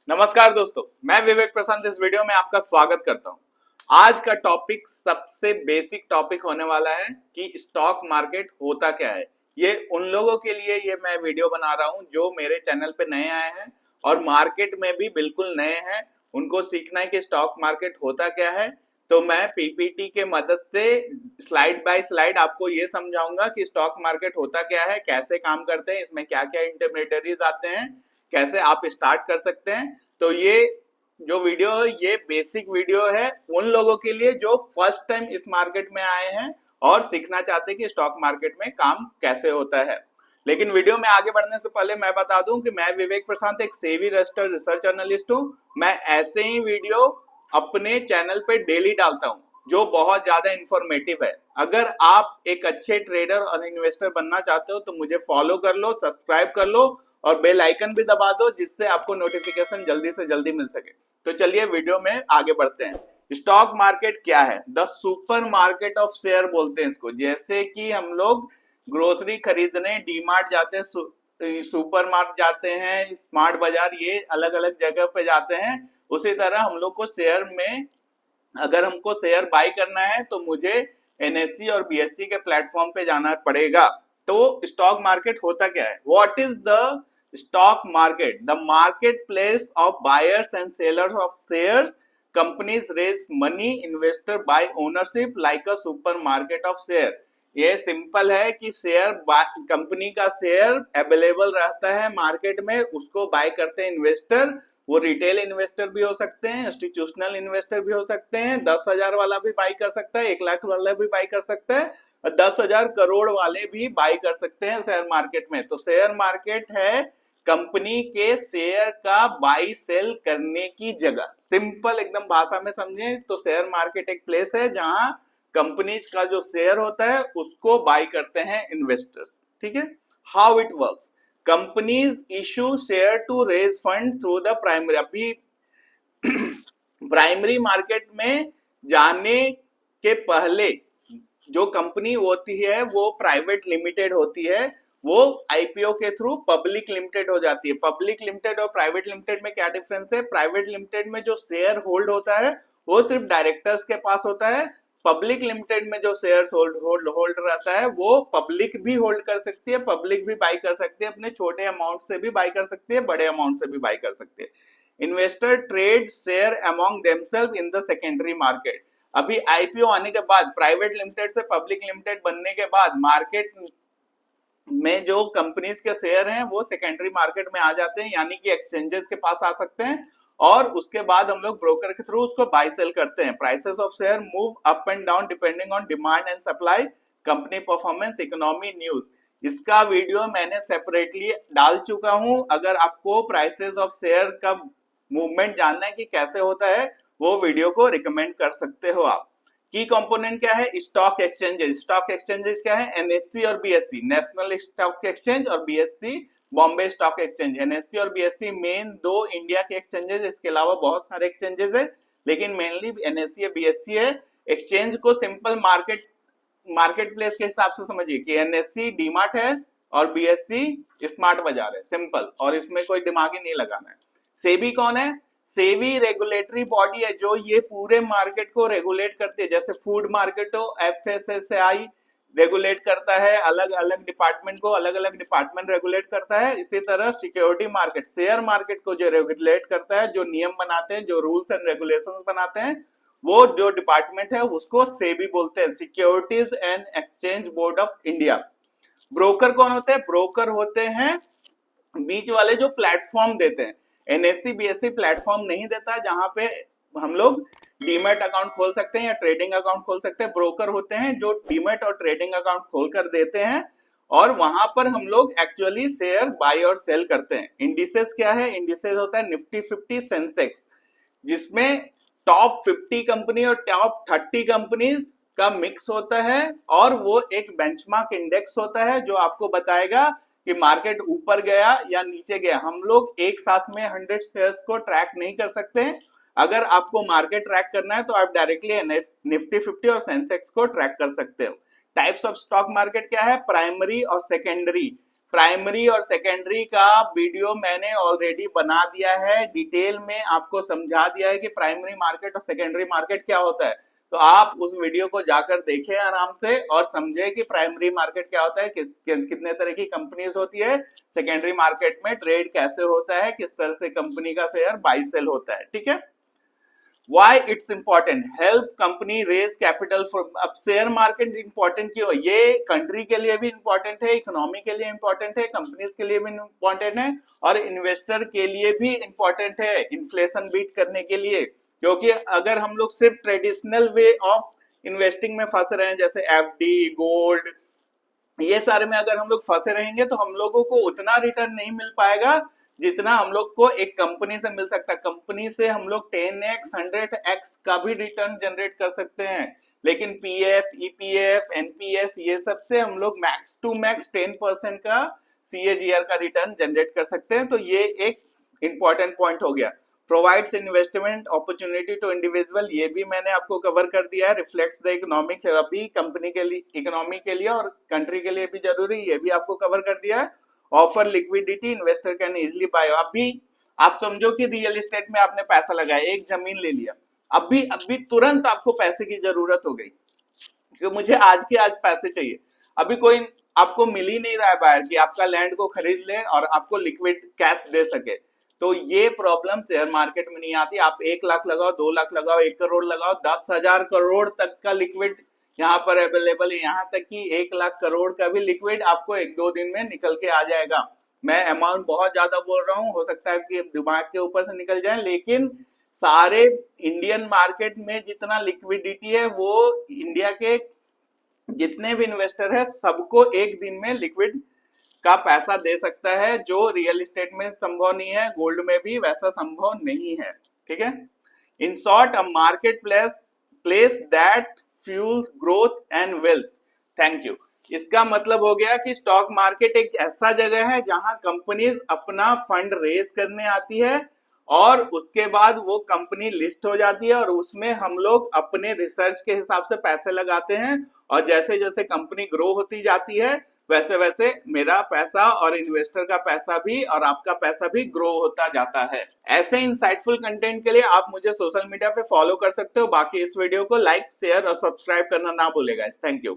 नमस्कार दोस्तों, मैं विवेक प्रशांत इस वीडियो में आपका स्वागत करता हूं। आज का टॉपिक सबसे बेसिक टॉपिक होने वाला है कि स्टॉक मार्केट होता क्या है। ये उन लोगों के लिए ये मैं वीडियो बना रहा हूं जो मेरे चैनल पे नए आए हैं और मार्केट में भी बिल्कुल नए हैं। उनको सीखना है कि स्टॉक मार्केट होता क्या है। तो मैं पीपीटी के मदद से स्लाइड बाय स्लाइड आपको ये समझाऊंगा कि स्टॉक मार्केट होता क्या है, कैसे काम करते हैं, इसमें क्या क्या इंटरमीडिएटरीज आते हैं, कैसे आप स्टार्ट कर सकते हैं। तो ये जो वीडियो है ये बेसिक वीडियो है उन लोगों के लिए जो फर्स्ट टाइम इस मार्केट में आए हैं और सीखना चाहते हैं कि स्टॉक मार्केट में काम कैसे होता है। लेकिन वीडियो में आगे बढ़ने से पहले मैं बता दूं कि मैं विवेक प्रशांत एक सेबी रजिस्टर्ड रिसर्च जर्नलिस्ट हूं। मैं ऐसे ही वीडियो अपने चैनल पे डेली डालता हूं जो बहुत ज्यादा इंफॉर्मेटिव है। अगर आप एक अच्छे ट्रेडर और इन्वेस्टर बनना चाहते हो तो मुझे फॉलो कर लो, सब्सक्राइब कर लो और बेल आइकन भी दबा दो जिससे आपको नोटिफिकेशन जल्दी से जल्दी मिल सके। तो चलिए वीडियो में आगे बढ़ते हैं। स्टॉक मार्केट क्या है? The super market of share बोलते हैं इसको। जैसे कि हम लोग ग्रोसरी खरीदने डीमार्ट जाते हैं, सुपर मार्ट जाते हैं, स्मार्ट बाजार, ये अलग अलग जगह पे जाते हैं। उसी तरह हम लोग को शेयर में अगर हमको शेयर बाय करना है तो मुझे एनएससी और बीएससी के प्लेटफॉर्म पे जाना पड़ेगा। तो स्टॉक मार्केट होता क्या है? What is the stock market? The market place of buyers and sellers of shares. Companies raise money, investor buy ownership like a super market of share. ये सिंपल है कि शेयर कंपनी का share available रहता है market में, उसको bye करते हैं इन्वेस्टर। वो रिटेल इन्वेस्टर भी हो सकते हैं, इंस्टीट्यूशनल इन्वेस्टर भी हो सकते हैं। 10,000 वाला भी बाई कर सकता है, 1 लाख वाला भी बाई कर सकता है और 10,000 करोड़ वाले भी बाई कर सकते हैं शेयर मार्केट में। तो शेयर मार्केट है कंपनी के शेयर का बाई सेल करने की जगह। सिंपल एकदम भाषा में समझे तो शेयर मार्केट एक प्लेस है जहां कंपनीज का जो शेयर होता है उसको बाई करते हैं इन्वेस्टर्स। ठीक है। How it works? Companies issue share to raise fund through the primary. अभी प्राइमरी मार्केट में जाने के पहले जो कंपनी होती है वो प्राइवेट लिमिटेड होती है, वो आईपीओ के थ्रू पब्लिक लिमिटेड हो जाती है। पब्लिक लिमिटेड और प्राइवेट लिमिटेड में क्या डिफरेंस है? प्राइवेट लिमिटेड में जो शेयर होल्ड होता है वो सिर्फ डायरेक्टर्स के पास होता है। पब्लिक लिमिटेड में जो शेयर होल्ड रहता है वो पब्लिक भी होल्ड कर सकती है, पब्लिक भी बाई कर सकती है, अपने छोटे अमाउंट से भी बाई कर सकती है, बड़े अमाउंट से भी बाई कर सकती है। Investor trade share among themselves in the secondary market. अभी आईपीओ आने के बाद, प्राइवेट लिमिटेड से पब्लिक लिमिटेड बनने के बाद मार्केट में जो कंपनीज के शेयर हैं वो सेकेंडरी मार्केट में आ जाते हैं, यानी कि एक्सचेंजेस के पास आ सकते हैं और उसके बाद हम लोग ब्रोकर के थ्रू उसको बाय सेल करते हैं। Prices of share move up and down depending on demand and supply, company performance, economy, news. इसका वीडियो मैंने सेपरेटली डाल चुका हूं। अगर आपको प्राइसेस ऑफ शेयर का मूवमेंट जानना है कि कैसे होता है वो वीडियो को रिकमेंड कर सकते हो आप। की कंपोनेंट क्या है? Stock exchanges. स्टॉक एक्सचेंजेस क्या है? एनएससी और बीएससी, नेशनल स्टॉक एक्सचेंज, और BSc Bombay stock exchange. NSC और बीएससी मेन दो इंडिया के एक्सचेंजेस, इसके अलावा बहुत सारे एक्सचेंजेस है लेकिन मेनली एनएससी और बीएससी है। एक्सचेंज को सिंपल मार्केट प्लेस के हिसाब से समझिए कि एनएससी डीमार्ट है और बीएससी स्मार्ट बाजार है। सिंपल, और इसमें कोई दिमाग ही नहीं लगाना है। सेबी कौन है? सेबी रेगुलेटरी बॉडी है जो ये पूरे मार्केट को रेगुलेट करती है। जैसे फूड मार्केट हो, एफएसएसआई रेगुलेट करता है, अलग अलग डिपार्टमेंट को अलग अलग डिपार्टमेंट रेगुलेट करता है। इसी तरह सिक्योरिटी मार्केट, शेयर मार्केट को जो रेगुलेट करता है, जो नियम बनाते हैं, जो रूल्स एंड रेगुलेशंस बनाते हैं, वो जो डिपार्टमेंट है उसको सेबी बोलते हैं, securities and exchange board of India. Broker कौन होते हैं? ब्रोकर होते हैं बीच वाले जो प्लेटफॉर्म देते हैं। एनएससी बीएससी प्लेटफॉर्म नहीं देता जहां पे हम लोग डीमैट अकाउंट खोल सकते हैं या ट्रेडिंग अकाउंट खोल सकते हैं। ब्रोकर होते हैं जो डीमैट और ट्रेडिंग अकाउंट खोल कर देते हैं और वहां पर हम लोग एक्चुअली शेयर बाय और सेल करते हैं। इंडिसेस क्या है? इंडिसेस होता है निफ्टी 50 सेंसेक्स, जिसमें टॉप 50 कंपनी और टॉप 30 कंपनीज का मिक्स होता है और वो एक बेंचमार्क इंडेक्स होता है जो आपको बताएगा कि मार्केट ऊपर गया या नीचे गया। हम लोग एक साथ में 100 शेयर्स को ट्रैक नहीं कर सकते। अगर आपको मार्केट ट्रैक करना है तो आप डायरेक्टली निफ्टी 50 और सेंसेक्स को ट्रैक कर सकते हो। टाइप्स ऑफ स्टॉक मार्केट क्या है? प्राइमरी और सेकेंडरी। प्राइमरी और सेकेंडरी का वीडियो मैंने ऑलरेडी बना दिया है, डिटेल में आपको समझा दिया है कि प्राइमरी मार्केट और सेकेंडरी मार्केट क्या होता है। तो आप उस वीडियो को जाकर देखें आराम से और समझे कि प्राइमरी मार्केट क्या होता है, कितने तरह की कंपनीज होती है, सेकेंडरी मार्केट में ट्रेड कैसे होता है, किस तरह से कंपनी का शेयर बाई सेल होता है। ठीक है, Why it's important? Help company raise capital for। अब शेयर मार्केट इंपॉर्टेंट क्यों है? ये कंट्री के लिए भी इंपॉर्टेंट है, इकोनॉमी के लिए इंपॉर्टेंट है, कंपनीज के लिए भी इंपॉर्टेंट है और इन्वेस्टर के लिए भी इंपॉर्टेंट है इन्फ्लेशन बीट करने के लिए। क्योंकि अगर हम लोग सिर्फ ट्रेडिशनल वे ऑफ इन्वेस्टिंग में फंस रहे हैं, जैसे एफडी, गोल्ड, ये सारे में अगर हम लोग फंसे रहेंगे तो हम लोगों को उतना रिटर्न नहीं मिल पाएगा जितना हम लोग को एक कंपनी से मिल सकता है। कंपनी से हम लोग 10x 100x का भी रिटर्न जनरेट कर सकते हैं, लेकिन पीएफ, ईपीएफ, एनपीएस, ये सब से हम लोग मैक्स टू मैक्स 10% का सीएजीआर का रिटर्न जनरेट कर सकते हैं। तो ये एक इंपॉर्टेंट पॉइंट हो गया। Provides investment opportunity to individual, ये भी मैंने आपको कवर कर दिया है। रिफ्लेक्ट्स द इकोनॉमिक, अभी कंपनी के लिए, इकोनॉमी के लिए और कंट्री के लिए भी जरूरी, ये भी आपको कवर कर दिया है। Offer liquidity, investor can easily buy. अभी आप समझो कि रियल एस्टेट में आपने पैसा लगाया, एक जमीन ले लिया, अभी तुरंत आपको पैसे की जरूरत हो गई कि मुझे आज के आज पैसे चाहिए। अभी कोई आपको मिल ही नहीं रहा है बाहर कि आपका लैंड को खरीद ले और आपको लिक्विड कैश दे सके। तो ये प्रॉब्लम शेयर मार्केट में नहीं आती। आप 1 लाख लगाओ, 2 लाख लगाओ, 1 करोड़ लगाओ, 10,000 करोड़ तक का लिक्विड यहाँ पर अवेलेबल है। यहाँ तक कि 1 लाख करोड़ का भी लिक्विड आपको 1-2 दिन में निकल के आ जाएगा। मैं अमाउंट बहुत ज्यादा बोल रहा हूँ, हो सकता है कि दिमाग के ऊपर से निकल जाए, लेकिन सारे इंडियन मार्केट में जितना लिक्विडिटी है वो इंडिया के जितने भी इन्वेस्टर है सबको एक दिन में लिक्विड का पैसा दे सकता है, जो रियल एस्टेट में संभव नहीं है, गोल्ड में भी वैसा संभव नहीं है। ठीक है, in short a market place that fuels growth and wealth. Thank you. इसका मतलब हो गया कि स्टॉक मार्केट एक ऐसा जगह है जहां कंपनीज अपना फंड रेज करने आती है और उसके बाद वो कंपनी लिस्ट हो जाती है और उसमें हम लोग अपने रिसर्च के हिसाब से पैसे लगाते हैं और जैसे जैसे कंपनी ग्रो होती जाती है वैसे वैसे मेरा पैसा और इन्वेस्टर का पैसा भी और आपका पैसा भी ग्रो होता जाता है। ऐसे इंसाइटफुल कंटेंट के लिए आप मुझे सोशल मीडिया पे फॉलो कर सकते हो। बाकी इस वीडियो को लाइक, शेयर और सब्सक्राइब करना ना भूलेगा। Thank you.